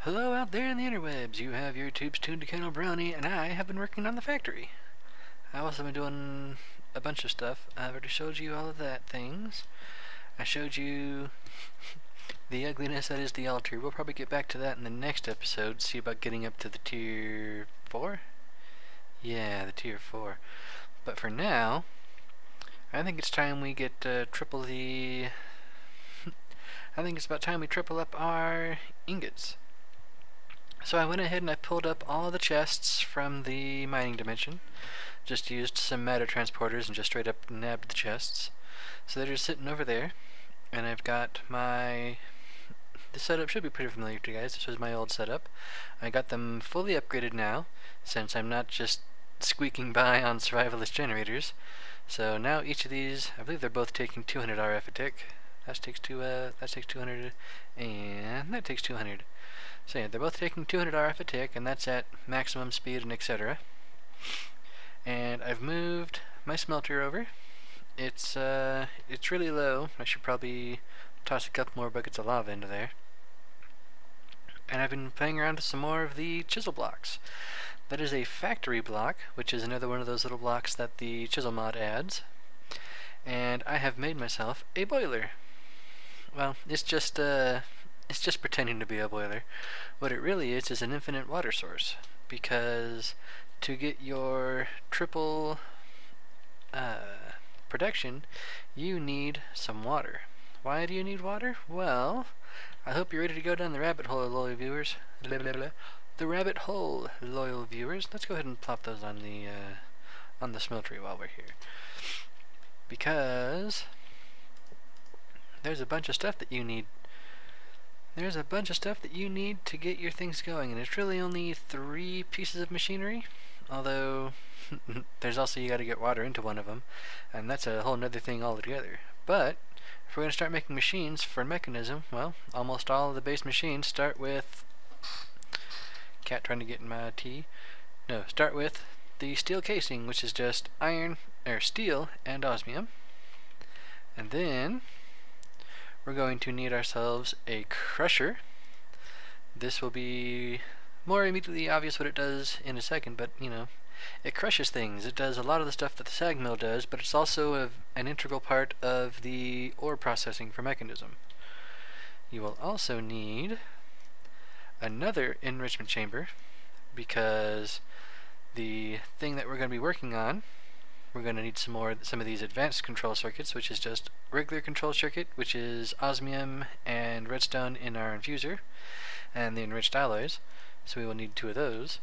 Hello out there in the interwebs. You have your tubes tuned to Colonel Brownie, and I have been working on the factory. I've also been doing a bunch of stuff. I've already showed you all of that things. I showed you the ugliness that is the altar. We'll probably get back to that in the next episode, see about getting up to the tier 4? Yeah, the tier 4. But for now, I think it's time we get triple the... I think it's about time we triple up our ingots. So I went ahead and I pulled up all the chests from the mining dimension. Just used some matter transporters and just straight up nabbed the chests. So they're just sitting over there. And I've got my... The setup should be pretty familiar to you guys. This was my old setup. I got them fully upgraded now, since I'm not just squeaking by on survivalist generators. So now each of these, I believe they're both taking 200 RF a tick. That takes 200, and that takes 200. So yeah, they're both taking 200 RF a tick, and that's at maximum speed and etc. And I've moved my smelter over. It's really low. I should probably toss a couple more buckets of lava into there. And I've been playing around with some more of the chisel blocks. That is a factory block, which is another one of those little blocks that the chisel mod adds. And I have made myself a boiler. Well, it's just pretending to be a boiler. What it really is an infinite water source, because to get your triple production, you need some water. Why do you need water? Well, I hope you're ready to go down the rabbit hole, loyal viewers. The rabbit hole, loyal viewers. Let's go ahead and plop those on the smeltery while we're here, because there's a bunch of stuff that you need. There's a bunch of stuff that you need to get your things going, and it's really only 3 pieces of machinery, although there's also, you gotta get water into one of them, and that's a whole nother thing altogether. But if we're gonna start making machines for Mekanism, well, almost all of the base machines start with... Cat trying to get in my tea. No, start with the steel casing, which is just iron, or steel, and osmium. And then we're going to need ourselves a crusher. This will be more immediately obvious what it does in a second, but you know, it crushes things. It does a lot of the stuff that the sag mill does, but it's also an integral part of the ore processing for Mekanism. You will also need another enrichment chamber, because the thing that we're going to be working on, we're going to need some of these advanced control circuits, which is just regular control circuit, which is osmium and redstone in our infuser, and the enriched alloys. So we will need 2 of those,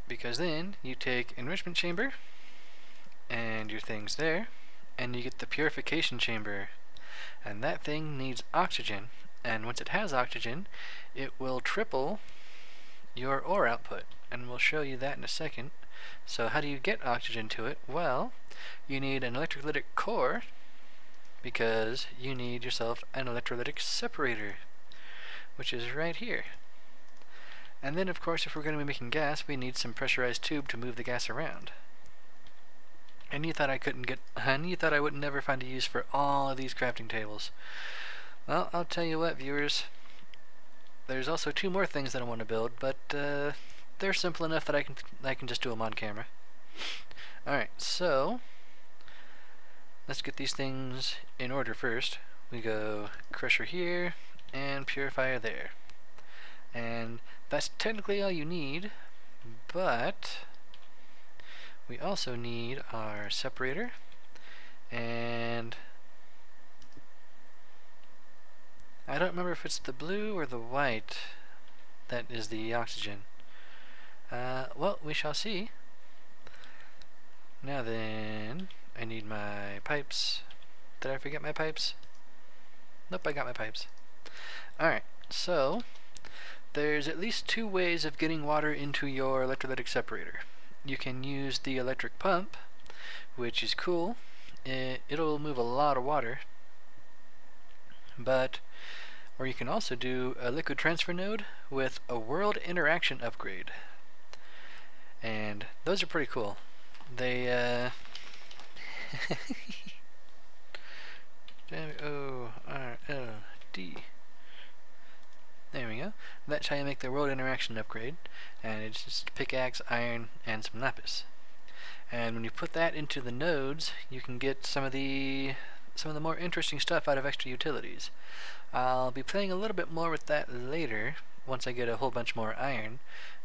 because then you take enrichment chamber and your things there, and you get the purification chamber, and that thing needs oxygen, and once it has oxygen, it will triple your ore output, and we'll show you that in a second. So how do you get oxygen to it? Well, you need an electrolytic core, because you need yourself an electrolytic separator, which is right here. And then of course, if we're going to be making gas, we need some pressurized tube to move the gas around. And you thought I couldn't get, and you thought I would never find a use for all of these crafting tables. Well, I'll tell you what, viewers, there's also 2 more things that I want to build, but they're simple enough that I can just do them on camera. Alright, so let's get these things in order first. We go crusher here and purifier there. And that's technically all you need, but we also need our separator, and I don't remember if it's the blue or the white that is the oxygen. Well, we shall see. Now then, I need my pipes. Did I forget my pipes? Nope, I got my pipes. Alright, so there's at least 2 ways of getting water into your electrolytic separator. You can use the electric pump, which is cool. It'll move a lot of water. Or you can also do a liquid transfer node with a world interaction upgrade. And those are pretty cool. They W-O-R-L-D. There we go. That's how you make the world interaction upgrade. And it's just pickaxe, iron, and some lapis. And when you put that into the nodes, you can get some of the more interesting stuff out of extra utilities. I'll be playing a little bit more with that later, once I get a whole bunch more iron,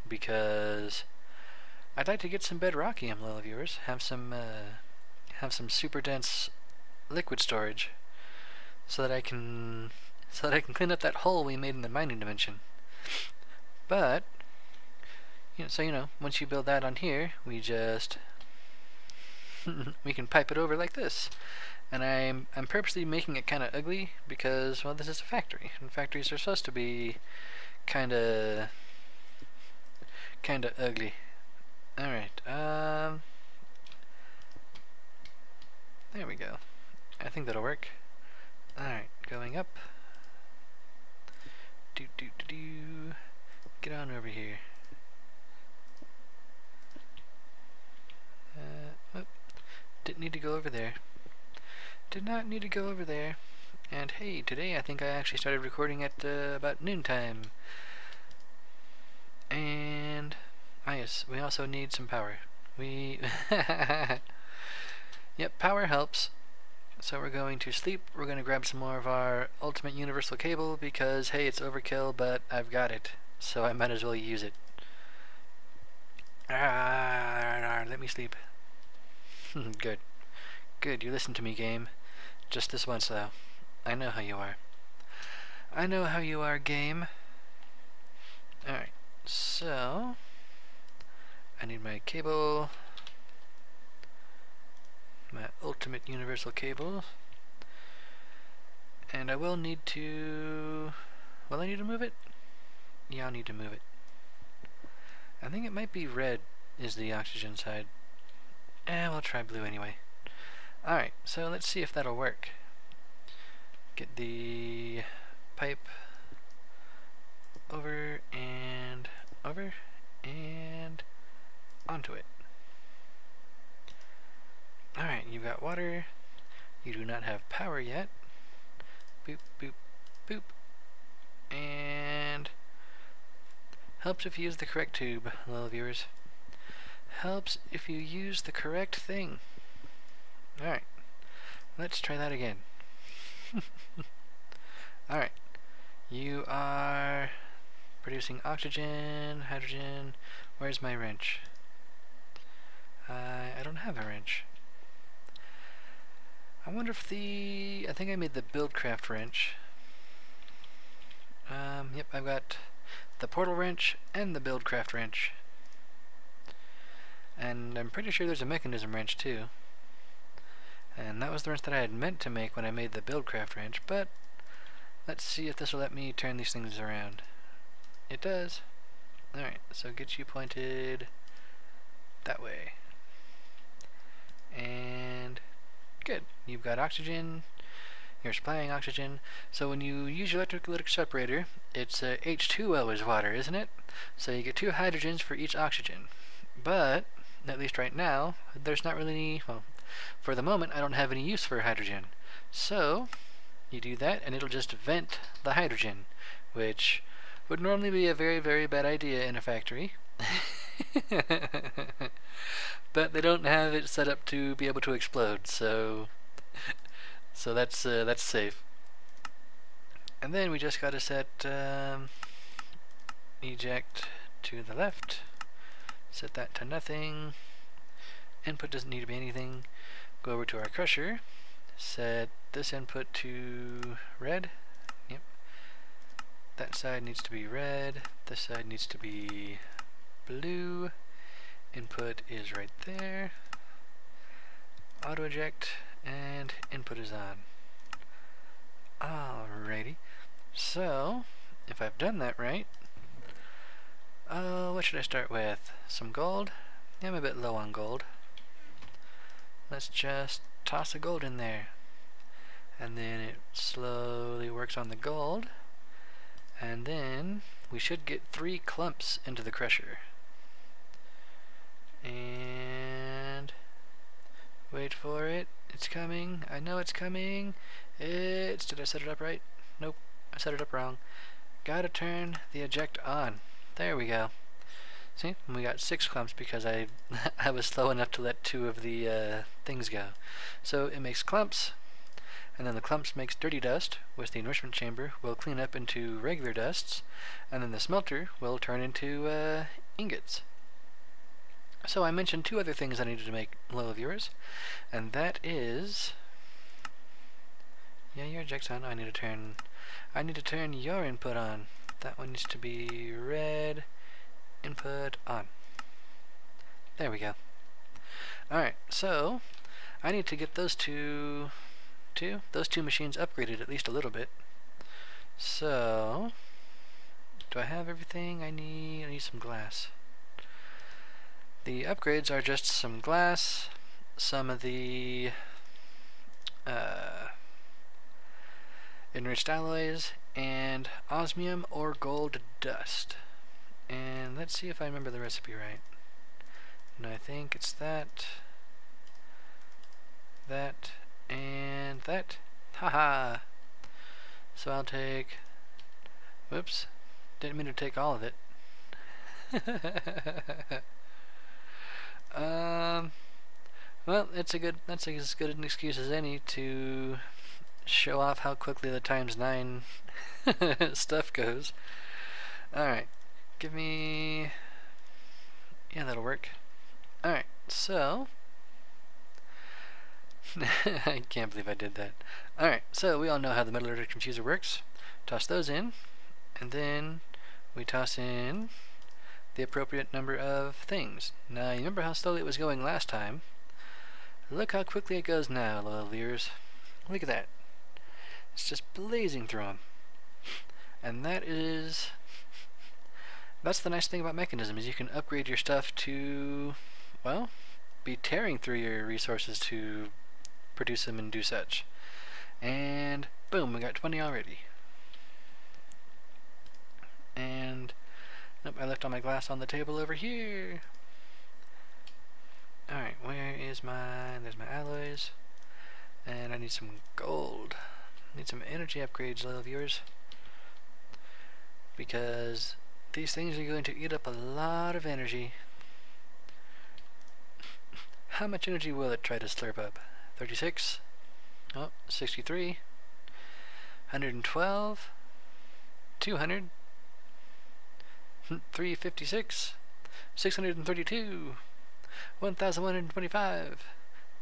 because I'd like to get some bedrockium, little viewers. Have some super dense liquid storage, so that I can clean up that hole we made in the mining dimension. But once you build that on here, we just we can pipe it over like this. And I'm purposely making it kind of ugly because, well, this is a factory, and factories are supposed to be kind of ugly. All right, there we go. I think that'll work. All right, going up. Get on over here. Whoop. Didn't need to go over there. Did not need to go over there. And hey, today I think I actually started recording at about noontime. And yes, we also need some power. Yep, power helps. So we're going to sleep. We're going to grab some more of our ultimate universal cable because, hey, it's overkill, but I've got it, so I might as well use it. Let me sleep. Good. Good, you listen to me, game. Just this once, though. I know how you are. I know how you are, game. Alright, so I need my cable. My ultimate universal cable. And I will need to... Will I need to move it? Yeah, I'll need to move it. I think it might be red is the oxygen side. We'll try blue anyway. Alright, so let's see if that'll work. Get the pipe over and onto it. Alright, you've got water. You do not have power yet. Boop, boop, boop. And helps if you use the correct tube, little viewers. Helps if you use the correct thing. Alright, let's try that again. Alright, you are producing oxygen, hydrogen. Where's my wrench? I don't have a wrench. I wonder if I think I made the Buildcraft wrench. Yep, I've got the portal wrench and the Buildcraft wrench. And I'm pretty sure there's a Mekanism wrench too. And that was the wrench that I had meant to make when I made the Buildcraft wrench, but let's see if this will let me turn these things around. It does. Alright, so get you pointed that way. And good. You've got oxygen. You're supplying oxygen. So when you use your electrolytic separator, it's H2O is water, isn't it? So you get 2 hydrogens for each oxygen. But, at least right now, there's not really any, well, for the moment, I don't have any use for hydrogen. So, you do that, and it'll just vent the hydrogen, which would normally be a very, very bad idea in a factory. But they don't have it set up to be able to explode, so that's safe. And then we just gotta set eject to the left, set that to nothing, input doesn't need to be anything, go over to our crusher, set this input to red, yep, that side needs to be red, this side needs to be blue, input is right there, auto eject, and input is on. Alrighty, so if I've done that right, what should I start with? Some gold? Yeah, I'm a bit low on gold. Let's just toss a gold in there, and then it slowly works on the gold, and then we should get 3 clumps into the crusher. And wait for it. It's coming. I know it's coming. Did I set it up right? Nope, I set it up wrong. gotta turn the eject on. There we go. See, we got 6 clumps because I I was slow enough to let 2 of the things go. So it makes clumps, and then the clumps makes dirty dust, which the enrichment chamber will clean up into regular dusts, and then the smelter will turn into ingots. So I mentioned 2 other things I needed to make, loyal viewers, and that is, yeah, your eject's on. I need to turn your input on. That one needs to be red. Input on. There we go. Alright, so I need to get those two machines upgraded at least a little bit. So do I have everything I need? I need some glass. The upgrades are just some glass, some of the enriched alloys, and osmium or gold dust. And let's see if I remember the recipe right. And I think it's that, and that. Haha! So I'll take, whoops, didn't mean to take all of it. Well, that's as good an excuse as any to show off how quickly the ×9 stuff goes. Alright, give me, yeah, that'll work. Alright, so I can't believe I did that. Alright, so we all know how the metallurgic transfuser works. Toss those in, and then we toss in the appropriate number of things. Now, you remember how slowly it was going last time? Look how quickly it goes now, loyal viewers. Look at that. It's just blazing through them. And that's the nice thing about Mekanism, is you can upgrade your stuff to, well, be tearing through your resources to produce them and do such. And boom, we got 20 already. And nope, I left all my glass on the table over here. Alright, where is there's my alloys. And I need some gold. Need some energy upgrades, loyal viewers. Because these things are going to eat up a lot of energy. How much energy will it try to slurp up? 36? Oh, 63. 112. 200. 356. 632. 1125.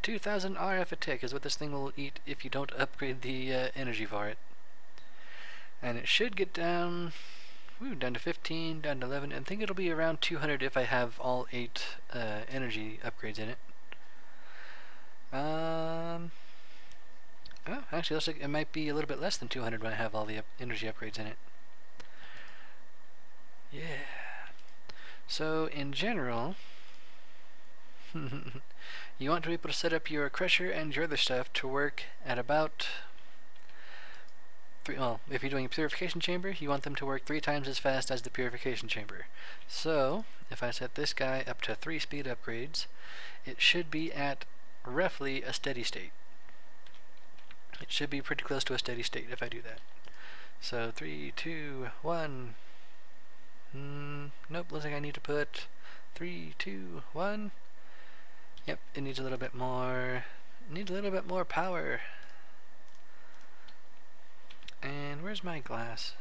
2000 RF a tick is what this thing will eat if you don't upgrade the energy for it. And it should get down, down to 15, down to 11, and I think it'll be around 200 if I have all 8 energy upgrades in it. Oh, actually, looks like it might be a little bit less than 200 when I have all the energy upgrades in it. Yeah. So, in general, you want to be able to set up your crusher and your other stuff to work at about well, if you're doing a purification chamber, you want them to work 3 times as fast as the purification chamber. So, if I set this guy up to 3 speed upgrades, it should be at roughly a steady state. It should be pretty close to a steady state if I do that. So 3, 2, 1. Nope, looks like I need to put 3, 2, 1. Yep, it needs a little bit more. Needs a little bit more power. And where's my glass?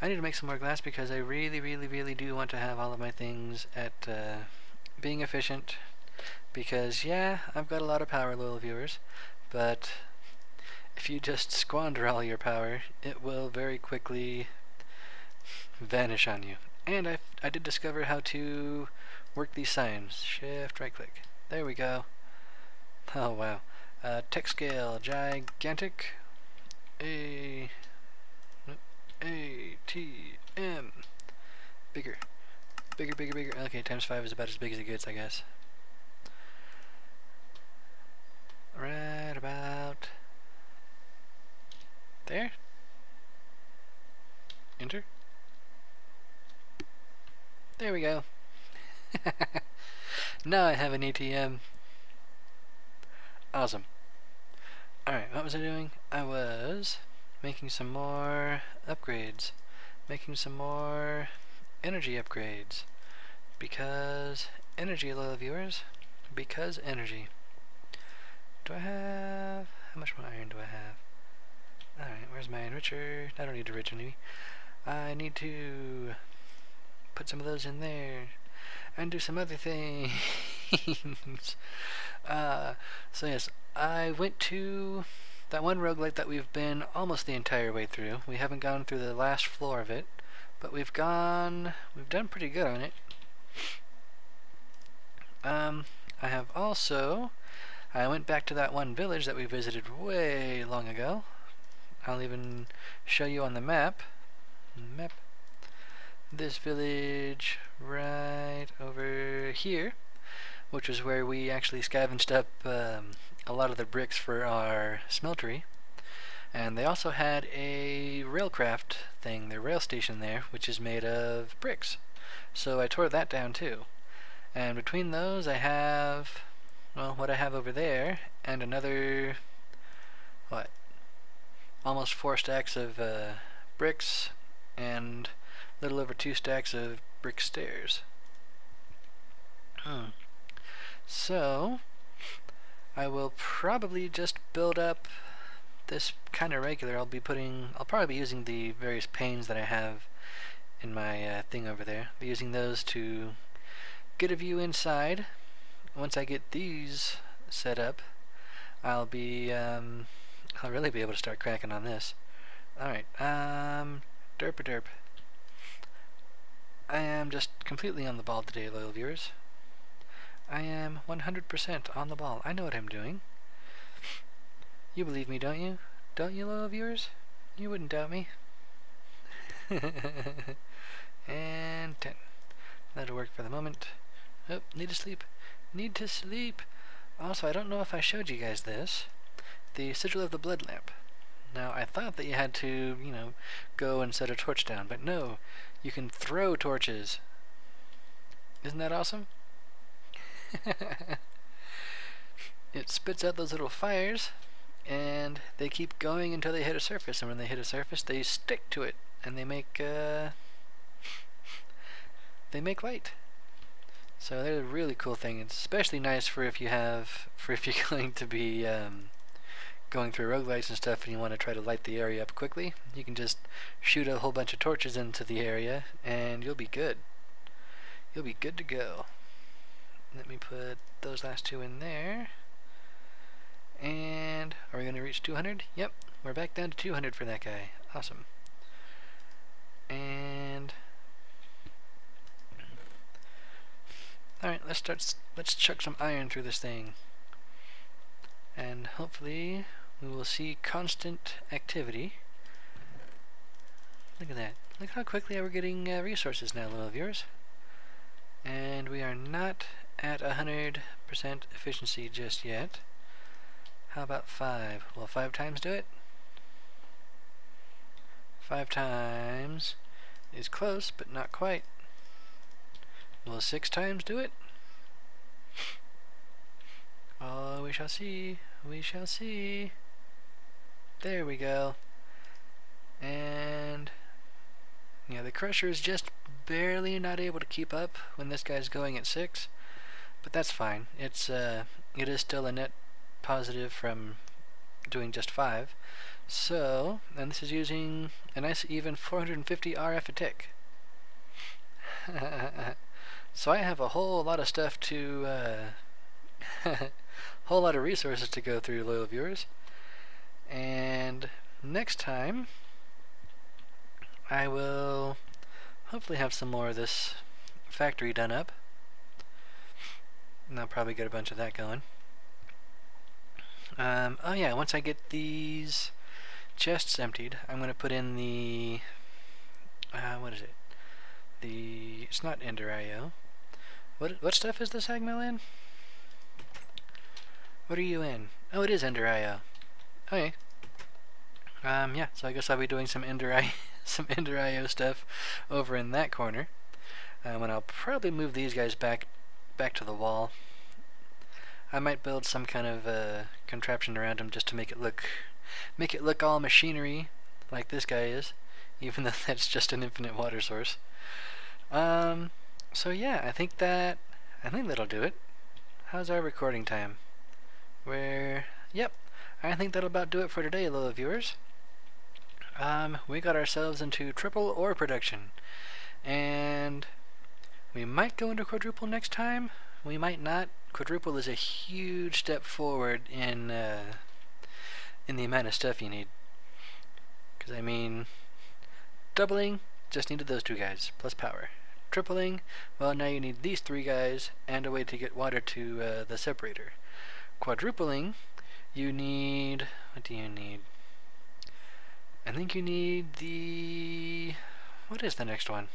I need to make some more glass because I really do want to have all of my things at being efficient. Because yeah, I've got a lot of power, loyal viewers, but if you just squander all your power, it will very quickly vanish on you. And I did discover how to work these signs. Shift right click. There we go. Oh wow. Tech scale gigantic. A T M. Bigger. Bigger. Okay, times 5 is about as big as it gets, I guess. Right about there. Enter. There we go. Now I have an ATM. Awesome. Alright, what was I doing? I was making some more upgrades. making some more energy upgrades. Because energy, loyal viewers. Because energy. Do I have... how much more iron do I have? Alright, where's my enricher? I don't need to enrich any. I need to put some of those in there. And do some other things. So yes, I went to that one roguelike that we've been almost the entire way through. We haven't gone through the last floor of it, but we've done pretty good on it. I have also, I went back to that one village that we visited way long ago. I'll even show you on the map. This village right over here, which is where we actually scavenged up a lot of the bricks for our smeltery. And they also had a railcraft thing, their rail station there, which is made of bricks. So I tore that down too. And between those I have, well, what I have over there, and another, what, almost 4 stacks of bricks, and a little over 2 stacks of brick stairs. So, I will probably just build up this kind of regular. I'll probably be using the various panes that I have in my thing over there. I'll be using those to get a view inside. Once I get these set up, I'll really be able to start cracking on this. Alright, derp. I am just completely on the ball today, loyal viewers. I am 100% on the ball. I know what I'm doing. You believe me, don't you? Don't you, loyal viewers? You wouldn't doubt me. And 10. That'll work for the moment. Oh, need to sleep. Need to sleep. Also, I don't know if I showed you guys this. The Sigil of the Blood Lamp. Now, I thought that you had to, you know, go and set a torch down, but no. You can throw torches. Isn't that awesome? It spits out those little fires, and they keep going until they hit a surface, and when they hit a surface they stick to it, and they make light. So they're a really cool thing. It's especially nice for if you're going to be going through roguelites and stuff and you want to try to light the area up quickly. You can just shoot a whole bunch of torches into the area and you'll be good. You'll be good to go. Let me put those last 2 in there. And are we going to reach 200? Yep, we're back down to 200 for that guy. Awesome. And alright, let's chuck some iron through this thing. And hopefully we will see constant activity. Look at that. Look how quickly we're getting resources now, little viewers. And we are not at 100% efficiency just yet. How about 5? Will 5 times do it? 5 times is close, but not quite. Will 6 times do it? Oh, we shall see. We shall see. There we go. And yeah, the crusher is just barely not able to keep up when this guy's going at 6, but that's fine. It is still a net positive from doing just 5. So, and this is using a nice even 450 RF a tick. So I have a whole lot of stuff to whole lot of resources to go through, loyal viewers. And next time I will hopefully have some more of this factory done up, and I'll probably get a bunch of that going. Oh yeah, once I get these chests emptied, I'm going to put in the what is it? It's not Ender IO. What stuff is this Hagmill in? What are you in? Oh, it is Ender IO. Okay. Yeah, so I guess I'll be doing some Ender IO stuff over in that corner. And I'll probably move these guys back to the wall. I might build some kind of contraption around them just to make it look all machinery like this guy is. even though that's just an infinite water source. So yeah, I think that'll do it. How's our recording time? Yep, I think that'll about do it for today, little viewers. We got ourselves into triple ore production, and we might go into quadruple next time. We might not. Quadruple is a huge step forward in the amount of stuff you need. Because I mean, doubling just needed those 2 guys plus power. Tripling, well, now you need these 3 guys and a way to get water to the separator. Quadrupling, you need, what do you need? I think you need the, what is the next one?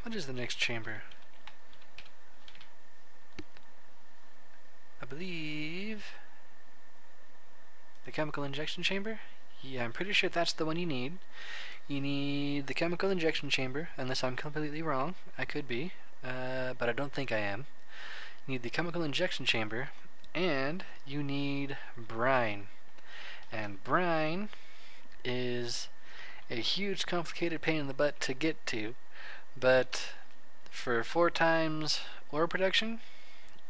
What is the next chamber? I believe the chemical injection chamber? Yeah, I'm pretty sure that's the one you need. You need the chemical injection chamber, unless I'm completely wrong. I could be, but I don't think I am. You need the chemical injection chamber, and you need brine. And brine is a huge, complicated pain in the butt to get to, but for 4 times ore production,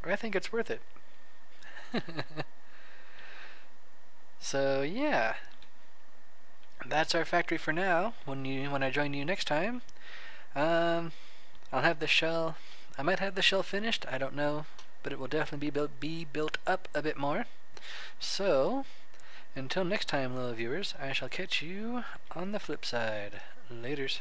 I think it's worth it. So yeah, that's our factory for now. When I join you next time, I'll have the shell. I might have the shell finished. I don't know, but it will definitely be built up a bit more. So until next time, little viewers, I shall catch you on the flip side. Laters.